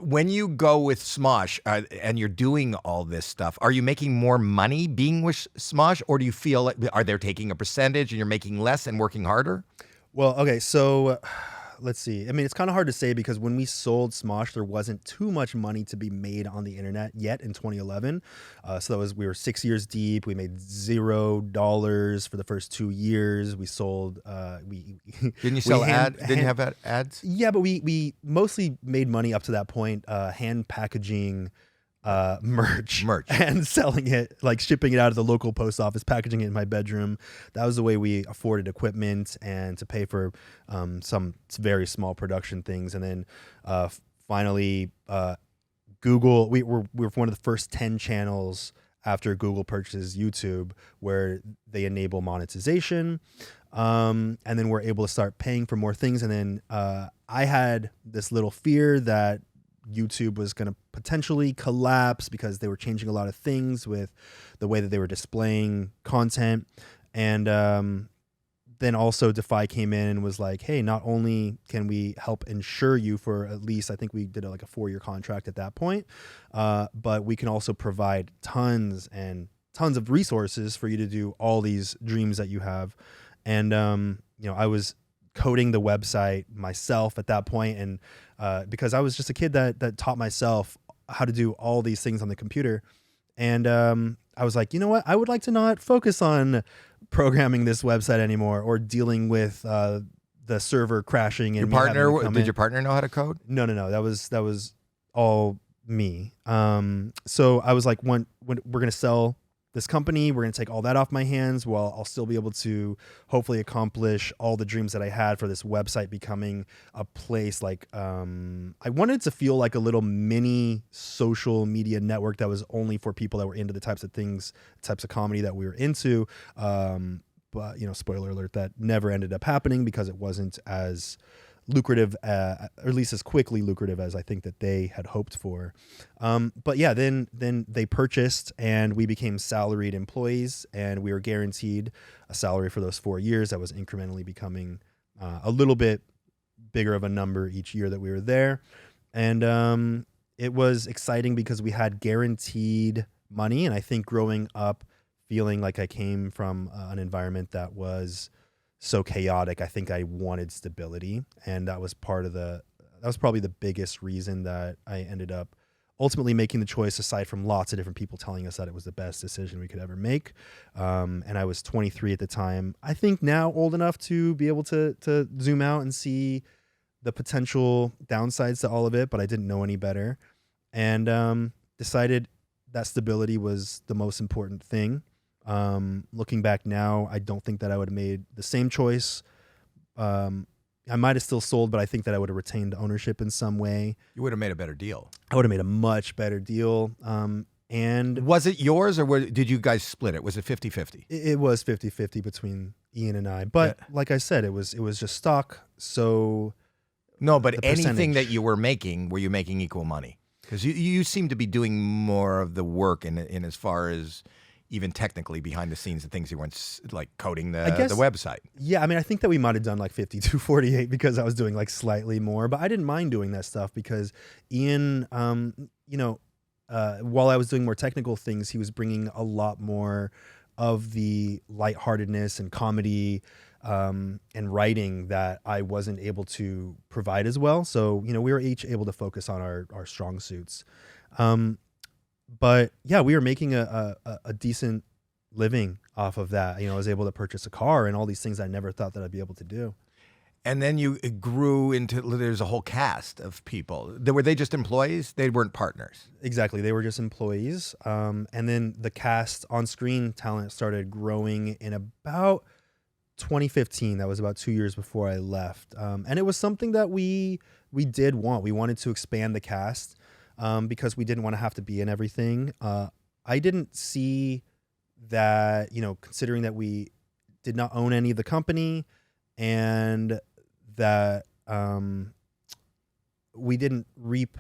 When you go with Smosh and you're doing all this stuff, are you making more money being with Smosh, or do you feel like are they taking a percentage and you're making less and working harder? Well, okay, so let's see. I mean, it's kind of hard to say because when we sold Smosh, there wasn't too much money to be made on the internet yet in 2011. So we were 6 years deep. We made $0 for the first 2 years. We sold. Didn't you sell ads? Didn't you have ads? Yeah, but we mostly made money up to that point, hand packaging merch and selling it, like shipping it out of the local post office, packaging it in my bedroom. That was the way we afforded equipment and to pay for some very small production things. And then finally, Google, we were one of the first 10 channels after Google purchases YouTube where they enable monetization. And then we're able to start paying for more things. And then I had this little fear that YouTube was going to potentially collapse because they were changing a lot of things with the way that they were displaying content. And then also Defy came in and was like, hey, not only can we help insure you for at least, I think we did like a 4-year contract at that point, but we can also provide tons and tons of resources for you to do all these dreams that you have. And, I was coding the website myself at that point, and because I was just a kid that taught myself how to do all these things on the computer. And I was like, you know what? I would like to not focus on programming this website anymore or dealing with the server crashing. And Did your partner know how to code? No. That was all me. So I was like, when we're going to sell this company, we're going to take all that off my hands while I'll still be able to hopefully accomplish all the dreams that I had for this website becoming a place like, I wanted to feel like a little mini social media network that was only for people that were into the types of comedy that we were into. But, spoiler alert, that never ended up happening because it wasn't as lucrative, or at least as quickly lucrative as I think that they had hoped for. But yeah, then they purchased and we became salaried employees, and we were guaranteed a salary for those 4 years that was incrementally becoming a little bit bigger of a number each year that we were there. And it was exciting because we had guaranteed money. And I think growing up feeling like I came from an environment that was so chaotic, I think I wanted stability, and that was probably the biggest reason that I ended up ultimately making the choice, aside from lots of different people telling us that it was the best decision we could ever make. And I was 23 at the time. I think now old enough to be able to zoom out and see the potential downsides to all of it, but I didn't know any better, and decided that stability was the most important thing. Looking back now, I don't think that I would have made the same choice. I might have still sold, but I think that I would have retained ownership in some way. You would have made a better deal. I would have made a much better deal. And was it yours, or did you guys split it? Was it 50-50? It was 50-50 between Ian and I. But like I said, it was just stock. So no, but anything that you were making, were you making equal money? Because you seem to be doing more of the work in as far as even technically behind the scenes, the things you weren't like coding the website. Yeah, I mean, I think that we might have done like 52-48 because I was doing like slightly more, but I didn't mind doing that stuff because Ian, while I was doing more technical things, he was bringing a lot more of the lightheartedness and comedy and writing that I wasn't able to provide as well. So, we were each able to focus on our strong suits. But yeah, we were making a decent living off of that. I was able to purchase a car and all these things I never thought that I'd be able to do. And then you grew into, there's a whole cast of people. Were they just employees? They weren't partners. Exactly. They were just employees. And then the cast on-screen talent started growing in about 2015. That was about 2 years before I left. And it was something that we did want. We wanted to expand the cast. Because we didn't want to have to be in everything. I didn't see that, considering that we did not own any of the company and that we didn't reap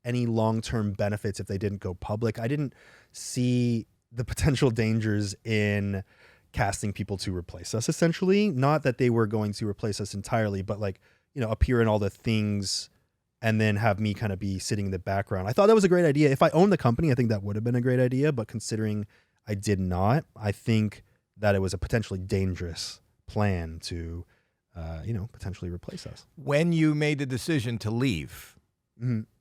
any long-term benefits if they didn't go public. I didn't see the potential dangers in casting people to replace us, essentially. Not that they were going to replace us entirely, but appear in all the things and then have me kind of be sitting in the background. I thought that was a great idea. If I owned the company, I think that would have been a great idea. But considering I did not, I think that it was a potentially dangerous plan to, potentially replace us. When you made the decision to leave,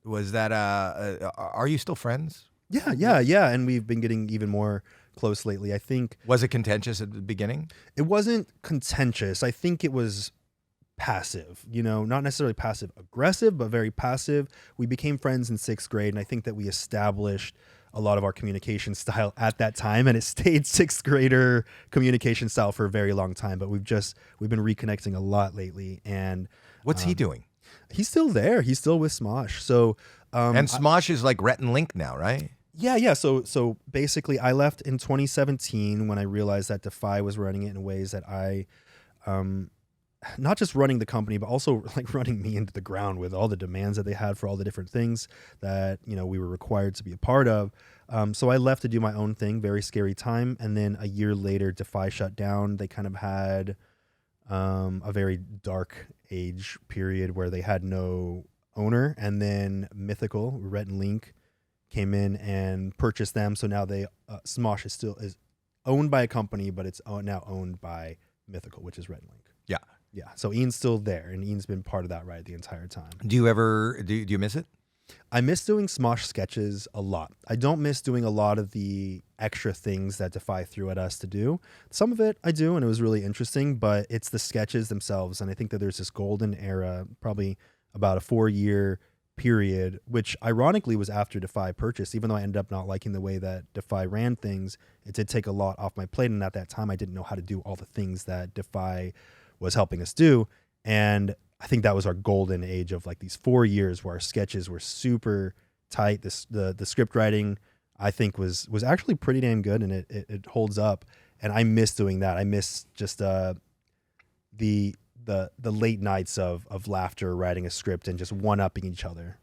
was that, are you still friends? Yeah. And we've been getting even more close lately. I think. Was it contentious at the beginning? It wasn't contentious. I think it was passive, not necessarily passive aggressive, but very passive. We became friends in 6th grade, and I think that we established a lot of our communication style at that time, and it stayed 6th grader communication style for a very long time. But we've been reconnecting a lot lately. And what's he doing? He's still there. He's still with Smosh. So and Smosh is like Rhett and Link now, right? Yeah. So basically, I left in 2017 when I realized that Defy was running it in ways that I not just running the company, but also like running me into the ground with all the demands that they had for all the different things that, we were required to be a part of. So I left to do my own thing, very scary time. And then a year later, Defy shut down. They kind of had a very dark age period where they had no owner. And then Mythical, Rhett and Link, came in and purchased them. So now Smosh is owned by a company, but it's now owned by Mythical, which is Rhett and Link. Yeah. So Ian's still there, and Ian's been part of that ride the entire time. Do you ever do you miss it? I miss doing Smosh sketches a lot. I don't miss doing a lot of the extra things that Defy threw at us to do. Some of it I do, and it was really interesting, but it's the sketches themselves. And I think that there's this golden era, probably about a 4-year period, which ironically was after Defy purchased. Even though I ended up not liking the way that Defy ran things, it did take a lot off my plate. And at that time, I didn't know how to do all the things that Defy was helping us do. And I think that was our golden age of like these 4 years where our sketches were super tight. The script writing, I think, was actually pretty damn good, and it holds up. And I miss doing that. I miss just the late nights of laughter, writing a script, and just one-upping each other.